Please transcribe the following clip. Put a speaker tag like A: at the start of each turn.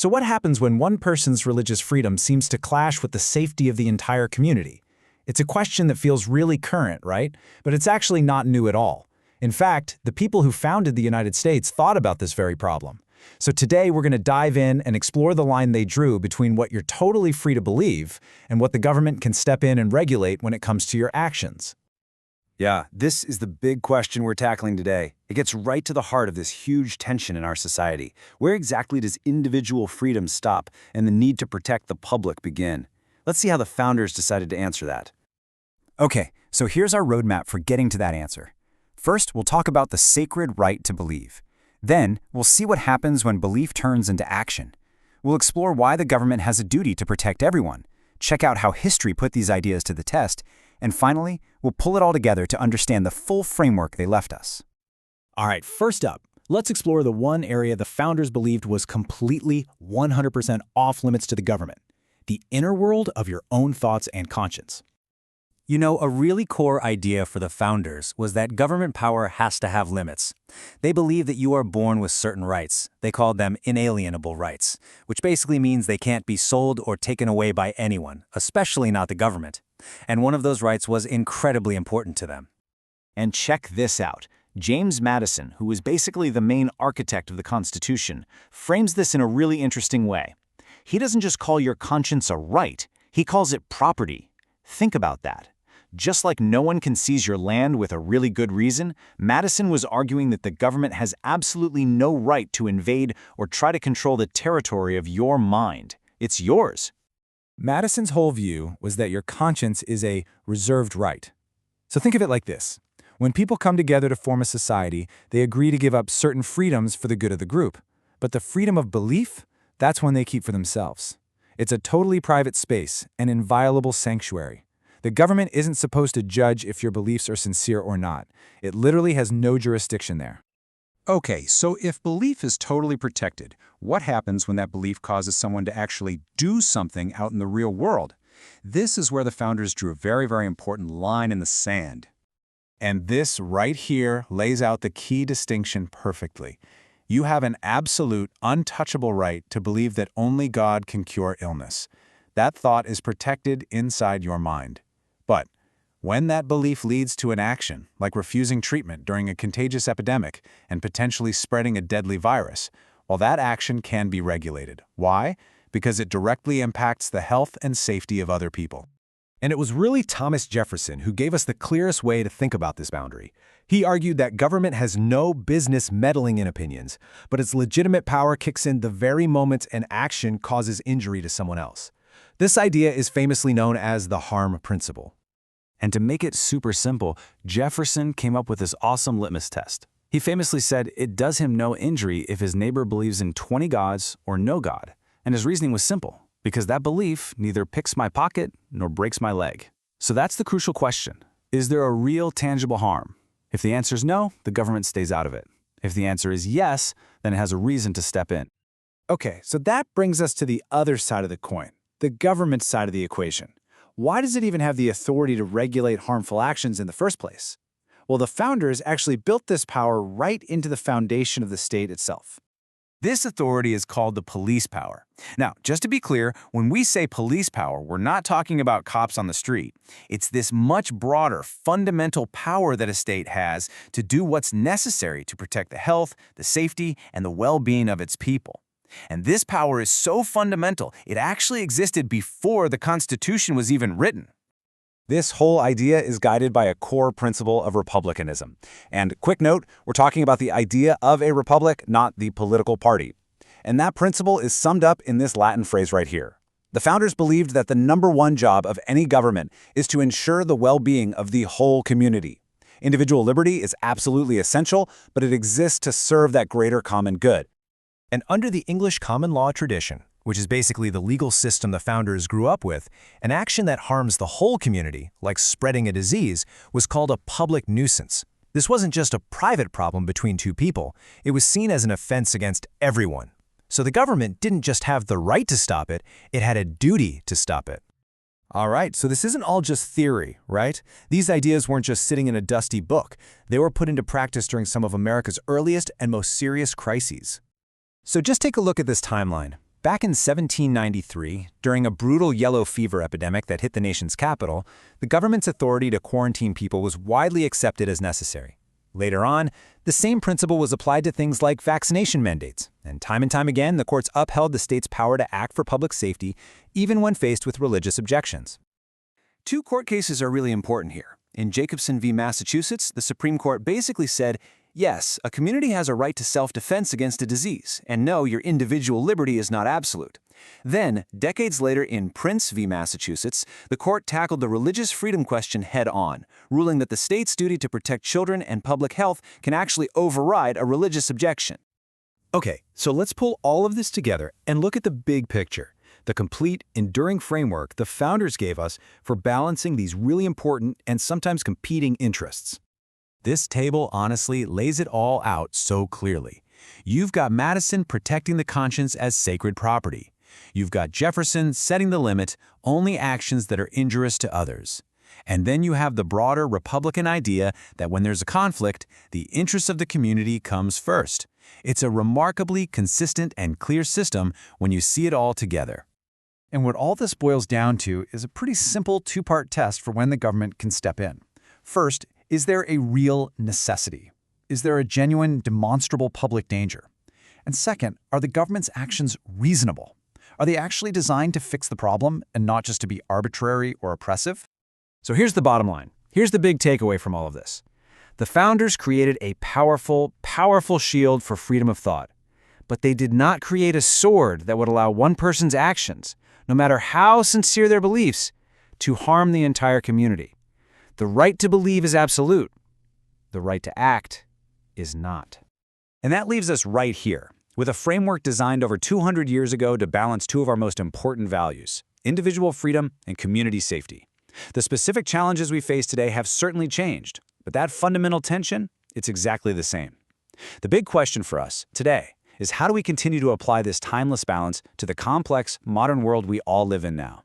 A: So what happens when one person's religious freedom seems to clash with the safety of the entire community? It's a question that feels really current, right? But it's actually not new at all. In fact, the people who founded the United States thought about this very problem. So today we're going to dive in and explore the line they drew between what you're totally free to believe and what the government can step in and regulate when it comes to your actions.
B: Yeah, this is the big question we're tackling today. It gets right to the heart of this huge tension in our society. Where exactly does individual freedom stop and the need to protect the public begin? Let's see how the founders decided to answer that. Okay, so here's our roadmap for getting to that answer. First, we'll talk about the sacred right to believe. Then, we'll see what happens when belief turns into action. We'll explore why the government has a duty to protect everyone, check out how history put these ideas to the test, and finally, we'll pull it all together to understand the full framework they left us.
A: All right, first up, let's explore the one area the founders believed was completely 100% off limits to the government: the inner world of your own thoughts and conscience.
C: You know, a really core idea for the founders was that government power has to have limits. They believe that you are born with certain rights. They called them inalienable rights, which basically means they can't be sold or taken away by anyone, especially not the government. And one of those rights was incredibly important to them.
B: And check this out. James Madison, who was basically the main architect of the Constitution, frames this in a really interesting way. He doesn't just call your conscience a right, he calls it property. Think about that. Just like no one can seize your land with a really good reason, Madison was arguing that the government has absolutely no right to invade or try to control the territory of your mind. It's yours.
A: Madison's whole view was that your conscience is a reserved right. So think of it like this. When people come together to form a society, they agree to give up certain freedoms for the good of the group. But the freedom of belief, that's one they keep for themselves. It's a totally private space, an inviolable sanctuary. The government isn't supposed to judge if your beliefs are sincere or not. It literally has no jurisdiction there.
D: Okay, so if belief is totally protected, what happens when that belief causes someone to actually do something out in the real world? This is where the founders drew a very, very important line in the sand.
E: And this right here lays out the key distinction perfectly. You have an absolute, untouchable right to believe that only God can cure illness. That thought is protected inside your mind. But when that belief leads to an action, like refusing treatment during a contagious epidemic and potentially spreading a deadly virus, well, that action can be regulated. Why? Because it directly impacts the health and safety of other people.
F: And it was really Thomas Jefferson who gave us the clearest way to think about this boundary. He argued that government has no business meddling in opinions, but its legitimate power kicks in the very moment an action causes injury to someone else. This idea is famously known as the harm principle.
B: And to make it super simple, Jefferson came up with this awesome litmus test. He famously said it does him no injury if his neighbor believes in 20 gods or no God. And his reasoning was simple, because that belief neither picks my pocket nor breaks my leg. So that's the crucial question. Is there a real tangible harm? If the answer is no, the government stays out of it. If the answer is yes, then it has a reason to step in.
A: Okay, so that brings us to the other side of the coin, the government side of the equation. Why does it even have the authority to regulate harmful actions in the first place? Well, the founders actually built this power right into the foundation of the state itself.
E: This authority is called the police power. Now, just to be clear, when we say police power, we're not talking about cops on the street. It's this much broader, fundamental power that a state has to do what's necessary to protect the health, the safety, and the well-being of its people. And this power is so fundamental, it actually existed before the Constitution was even written.
B: This whole idea is guided by a core principle of republicanism. And quick note, we're talking about the idea of a republic, not the political party. And that principle is summed up in this Latin phrase right here. The founders believed that the number one job of any government is to ensure the well-being of the whole community. Individual liberty is absolutely essential, but it exists to serve that greater common good.
F: And under the English common law tradition, which is basically the legal system the founders grew up with, an action that harms the whole community, like spreading a disease, was called a public nuisance. This wasn't just a private problem between two people, it was seen as an offense against everyone. So the government didn't just have the right to stop it, it had a duty to stop it. All right, so this isn't all just theory, right? These ideas weren't just sitting in a dusty book. They were put into practice during some of America's earliest and most serious crises. So just take a look at this timeline.
A: Back in 1793, during a brutal yellow fever epidemic that hit the nation's capital, the government's authority to quarantine people was widely accepted as necessary. Later on, the same principle was applied to things like vaccination mandates, and time again, the courts upheld the state's power to act for public safety, even when faced with religious objections.
B: Two court cases are really important here. In Jacobson v. Massachusetts, the Supreme Court basically said, yes, a community has a right to self-defense against a disease, and no, your individual liberty is not absolute. Then, decades later in Prince v. Massachusetts, the court tackled the religious freedom question head-on, ruling that the state's duty to protect children and public health can actually override a religious objection.
A: Okay, so let's pull all of this together and look at the big picture, the complete, enduring framework the founders gave us for balancing these really important and sometimes competing interests. This table honestly lays it all out so clearly. You've got Madison protecting the conscience as sacred property. You've got Jefferson setting the limit, only actions that are injurious to others. And then you have the broader Republican idea that when there's a conflict, the interest of the community comes first. It's a remarkably consistent and clear system when you see it all together. And what all this boils down to is a pretty simple two-part test for when the government can step in. First, is there a real necessity? Is there a genuine, demonstrable public danger? And second, are the government's actions reasonable? Are they actually designed to fix the problem and not just to be arbitrary or oppressive? So here's the bottom line. Here's the big takeaway from all of this. The founders created a powerful shield for freedom of thought. But they did not create a sword that would allow one person's actions, no matter how sincere their beliefs, to harm the entire community. The right to believe is absolute. The right to act is not. And that leaves us right here, with a framework designed over 200 years ago to balance two of our most important values, individual freedom and community safety. The specific challenges we face today have certainly changed, but that fundamental tension, it's exactly the same. The big question for us today is how do we continue to apply this timeless balance to the complex, modern world we all live in now?